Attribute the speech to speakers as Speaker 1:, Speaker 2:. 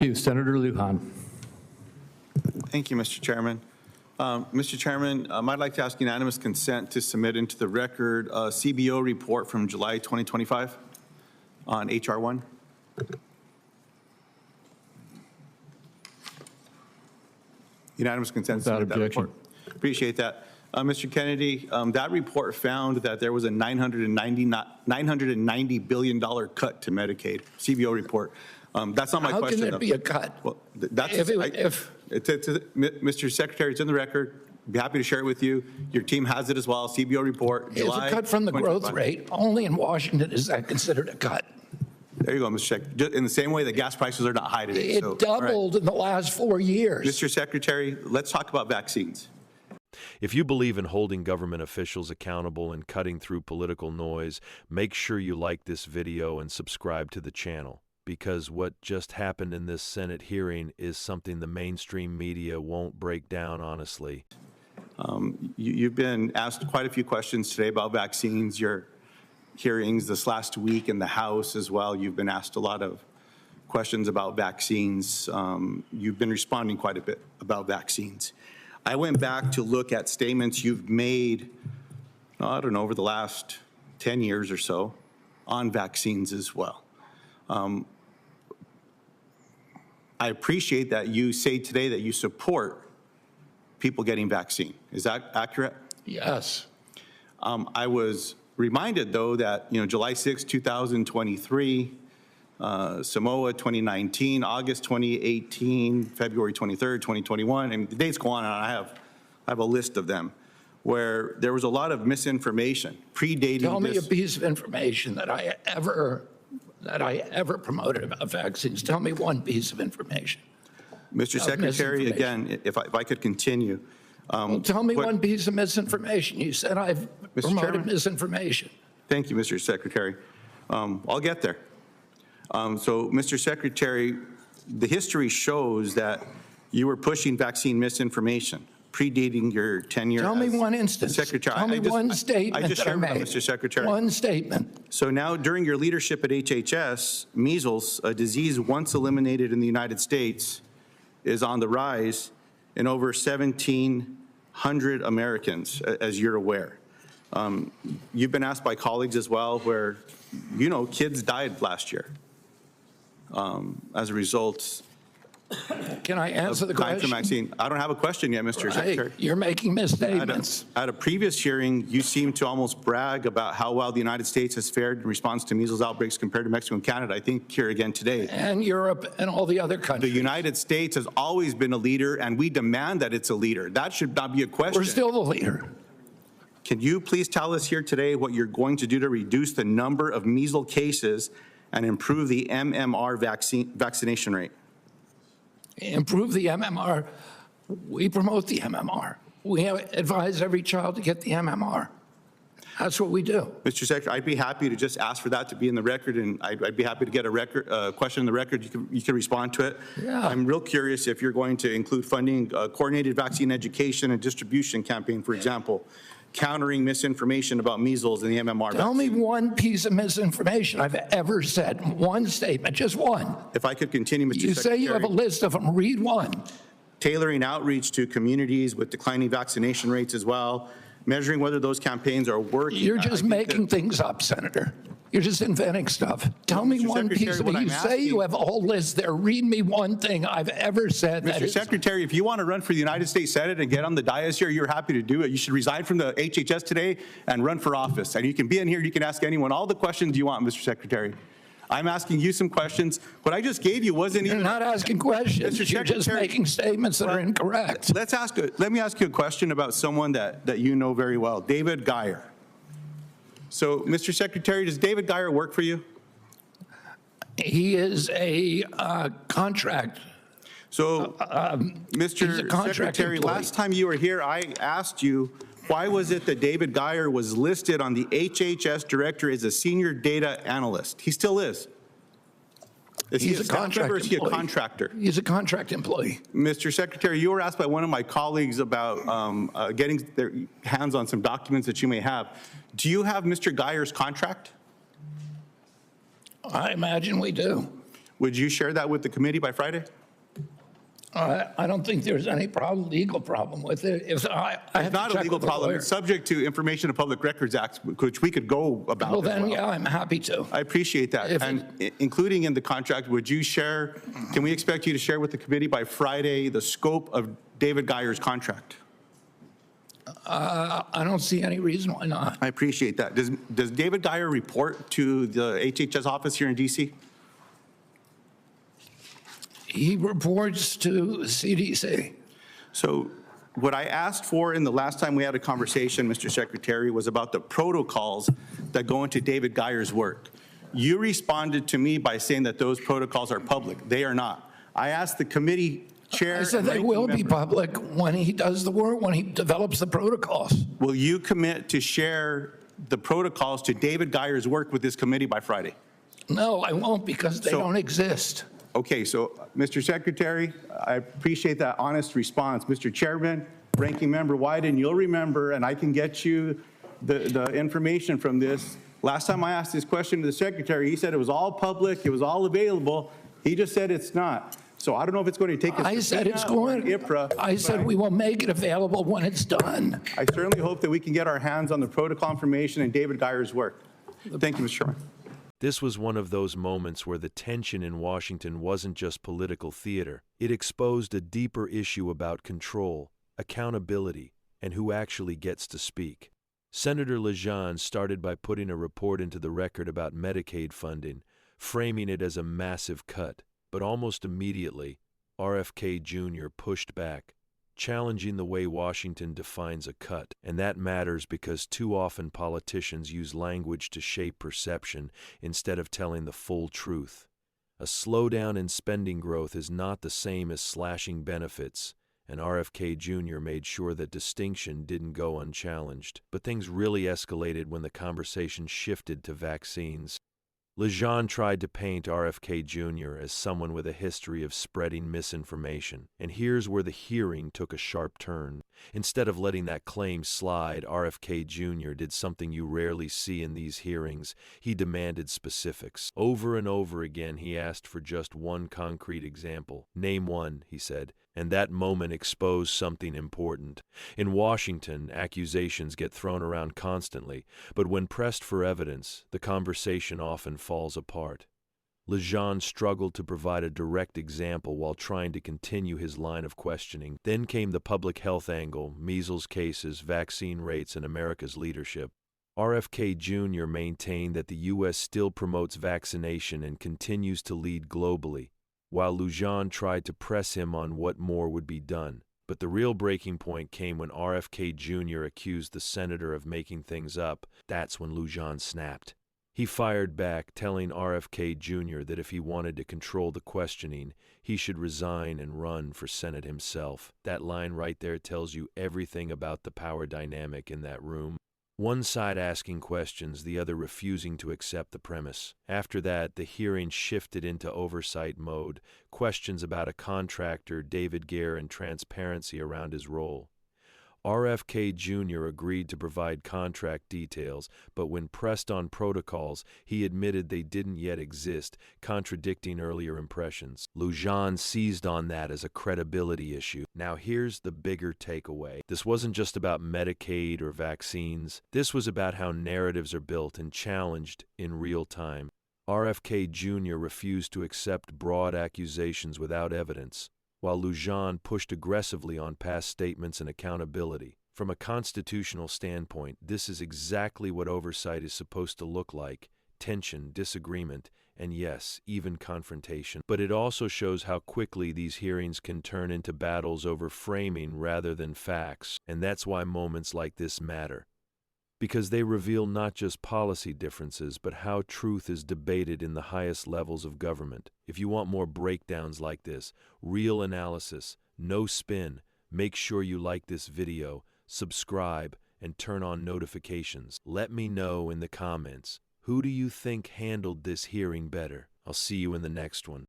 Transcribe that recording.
Speaker 1: Thank you, Senator Luján.
Speaker 2: Thank you, Mr. Chairman. Mr. Chairman, I'd like to ask unanimous consent to submit into the record a CBO report from July 2025 on HR 1. Unanimous consent to submit that report. Appreciate that. Mr. Kennedy, that report found that there was a $990 billion cut to Medicaid, CBO report. That's not my question.
Speaker 3: How can there be a cut?
Speaker 2: Well, Mr. Secretary, it's in the record. I'd be happy to share it with you. Your team has it as well, CBO report.
Speaker 3: It's a cut from the growth rate. Only in Washington is that considered a cut.
Speaker 2: There you go, Mr. Secretary. In the same way that gas prices are not high today.
Speaker 3: It doubled in the last 4 years.
Speaker 2: Mr. Secretary, let's talk about vaccines.
Speaker 4: If you believe in holding government officials accountable and cutting through political noise, make sure you like this video and subscribe to the channel, because what just happened in this Senate hearing is something the mainstream media won't break down honestly.
Speaker 2: You've been asked quite a few questions today about vaccines. Your hearings this last week in the House as well, you've been asked a lot of questions about vaccines. You've been responding quite a bit about vaccines. I went back to look at statements you've made, I don't know, over the last 10 years or so on vaccines as well. I appreciate that you say today that you support people getting vaccine. Is that accurate?
Speaker 3: Yes.
Speaker 2: I was reminded, though, that July 6, 2023, Samoa 2019, August 2018, February 23rd, 2021, and the dates go on, and I have a list of them, where there was a lot of misinformation predating
Speaker 3: Tell me
Speaker 2: this.
Speaker 3: a piece of information that I ever promoted about vaccines. Tell me one piece of information.
Speaker 2: Mr. Secretary, again, if I could continue.
Speaker 3: Well, tell me one piece of misinformation. You said I've promoted misinformation.
Speaker 2: Thank you, Mr. Secretary. I'll get there. So, Mr. Secretary, the history shows that you were pushing vaccine misinformation predating your tenure.
Speaker 3: Tell me one instance.
Speaker 2: Secretary,
Speaker 3: Tell me one statement
Speaker 2: I just
Speaker 3: that I
Speaker 2: shared
Speaker 3: made.
Speaker 2: Mr. Secretary.
Speaker 3: One statement.
Speaker 2: So now, during your leadership at HHS, measles, a disease once eliminated in the United States, is on the rise in over 1,700 Americans, as you're aware. You've been asked by colleagues as well where, kids died last year as a result.
Speaker 3: Can I answer the question?
Speaker 2: Vaccine. I don't have a question yet, Mr. Secretary.
Speaker 3: You're making misstatements.
Speaker 2: At a previous hearing, you seemed to almost brag about how well the United States has fared in response to measles outbreaks compared to Mexico and Canada. I think here again today.
Speaker 3: And Europe and all the other countries.
Speaker 2: The United States has always been a leader, and we demand that it's a leader. That should not be a question.
Speaker 3: We're still the leader.
Speaker 2: Can you please tell us here today what you're going to do to reduce the number of measles cases and improve the MMR vaccination rate?
Speaker 3: Improve the MMR. We promote the MMR. We advise every child to get the MMR. That's what we do.
Speaker 2: Mr. Secretary, I'd be happy to just ask for that to be in the record, and I'd be happy to get a question in the record. You can respond to it.
Speaker 3: Yeah.
Speaker 2: I'm real curious if you're going to include funding coordinated vaccine education and distribution campaign, for example, countering misinformation about measles and the MMR
Speaker 3: Tell
Speaker 2: vaccine.
Speaker 3: me one piece of misinformation I've ever said. One statement, just one.
Speaker 2: If I could continue, Mr. Secretary.
Speaker 3: You say you have a list of them. Read one.
Speaker 2: Tailoring outreach to communities with declining vaccination rates as well, measuring whether those campaigns are working.
Speaker 3: You're just making things up, Senator. You're just inventing stuff. Tell me one piece of it. You say you have a whole list there. Read me one thing I've ever said.
Speaker 2: Mr. Secretary, if you want to run for the United States Senate and get on the dais here, you're happy to do it. You should resign from the HHS today and run for office. And you can be in here, you can ask anyone all the questions you want, Mr. Secretary. I'm asking you some questions. What I just gave you wasn't even—
Speaker 3: You're not asking questions.
Speaker 2: Mr.
Speaker 3: You're just making statements that are incorrect.
Speaker 2: Let me ask you a question about someone that you know very well, David Geyer. So, Mr. Secretary, does David Geyer work for you?
Speaker 3: He is a contract.
Speaker 2: So, Mr. Secretary,
Speaker 3: employee.
Speaker 2: last time you were here, I asked you, why was it that David Geyer was listed on the HHS director as a senior data analyst? He still is. Is he a staff member or is he a contractor?
Speaker 3: He's a contract employee.
Speaker 2: Mr. Secretary, you were asked by one of my colleagues about getting their hands on some documents that you may have. Do you have Mr. Geyer's contract?
Speaker 3: I imagine we do.
Speaker 2: Would you share that with the committee by Friday?
Speaker 3: I don't think there's any legal problem with it. If I have
Speaker 2: It's not
Speaker 3: to
Speaker 2: a
Speaker 3: check
Speaker 2: legal
Speaker 3: with the
Speaker 2: problem.
Speaker 3: lawyer.
Speaker 2: It's subject to Information and Public Records Act, which we could go about
Speaker 3: Well,
Speaker 2: as
Speaker 3: then,
Speaker 2: well.
Speaker 3: yeah, I'm happy to.
Speaker 2: I appreciate that.
Speaker 3: If
Speaker 2: And including in the contract, would you share, can we expect you to share with the committee by Friday the scope of David Geyer's contract?
Speaker 3: I don't see any reason why not.
Speaker 2: I appreciate that. Does David Geyer report to the HHS office here in DC?
Speaker 3: He reports to CDC.
Speaker 2: So what I asked for in the last time we had a conversation, Mr. Secretary, was about the protocols that go into David Geyer's work. You responded to me by saying that those protocols are public. They are not. I asked the committee chair.
Speaker 3: I said they will be public when he does the work, when he develops the protocols.
Speaker 2: Will you commit to share the protocols to David Geyer's work with this committee by Friday?
Speaker 3: No, I won't because they
Speaker 2: So-
Speaker 3: don't exist.
Speaker 2: Okay, so Mr. Secretary, I appreciate that honest response. Mr. Chairman, Ranking Member Wyden, you'll remember, and I can get you the information from this. Last time I asked this question to the Secretary, he said it was all public, it was all available. He just said it's not. So I don't know if it's going to take a
Speaker 3: I said it's
Speaker 2: subpoena or an
Speaker 3: going,
Speaker 2: IPRA.
Speaker 3: I said we will make it available when it's done.
Speaker 2: I certainly hope that we can get our hands on the protocol information and David Geyer's work. Thank you, Mr. Chairman.
Speaker 4: This was one of those moments where the tension in Washington wasn't just political theater. It exposed a deeper issue about control, accountability, and who actually gets to speak. Senator Luján started by putting a report into the record about Medicaid funding, framing it as a massive cut. But almost immediately, RFK Jr. pushed back, challenging the way Washington defines a cut. And that matters because too often politicians use language to shape perception instead of telling the full truth. A slowdown in spending growth is not the same as slashing benefits, and RFK Jr. made sure that distinction didn't go unchallenged. But things really escalated when the conversation shifted to vaccines. Luján tried to paint RFK Jr. as someone with a history of spreading misinformation. And here's where the hearing took a sharp turn. Instead of letting that claim slide, RFK Jr. did something you rarely see in these hearings. He demanded specifics. Over and over again, he asked for just one concrete example. Name one, he said. And that moment exposed something important. In Washington, accusations get thrown around constantly, but when pressed for evidence, the conversation often falls apart. Luján struggled to provide a direct example while trying to continue his line of questioning. Then came the public health angle, measles cases, vaccine rates, and America's leadership. RFK Jr. maintained that the U.S. still promotes vaccination and continues to lead globally, while Luján tried to press him on what more would be done. But the real breaking point came when RFK Jr. accused the senator of making things up. That's when Luján snapped. He fired back, telling RFK Jr. that if he wanted to control the questioning, he should resign and run for Senate himself. That line right there tells you everything about the power dynamic in that room. One side asking questions, the other refusing to accept the premise. After that, the hearing shifted into oversight mode, questions about a contractor, David Geyer, and transparency around his role. RFK Jr. agreed to provide contract details, but when pressed on protocols, he admitted they didn't yet exist, contradicting earlier impressions. Luján seized on that as a credibility issue. Now here's the bigger takeaway. This wasn't just about Medicaid or vaccines. This was about how narratives are built and challenged in real time. RFK Jr. refused to accept broad accusations without evidence, while Luján pushed aggressively on past statements and accountability. From a constitutional standpoint, this is exactly what oversight is supposed to look like: tension, disagreement, and yes, even confrontation. But it also shows how quickly these hearings can turn into battles over framing rather than facts. And that's why moments like this matter, because they reveal not just policy differences, but how truth is debated in the highest levels of government. If you want more breakdowns like this, real analysis, no spin, make sure you like this video, subscribe, and turn on notifications. Let me know in the comments, who do you think handled this hearing better? I'll see you in the next one.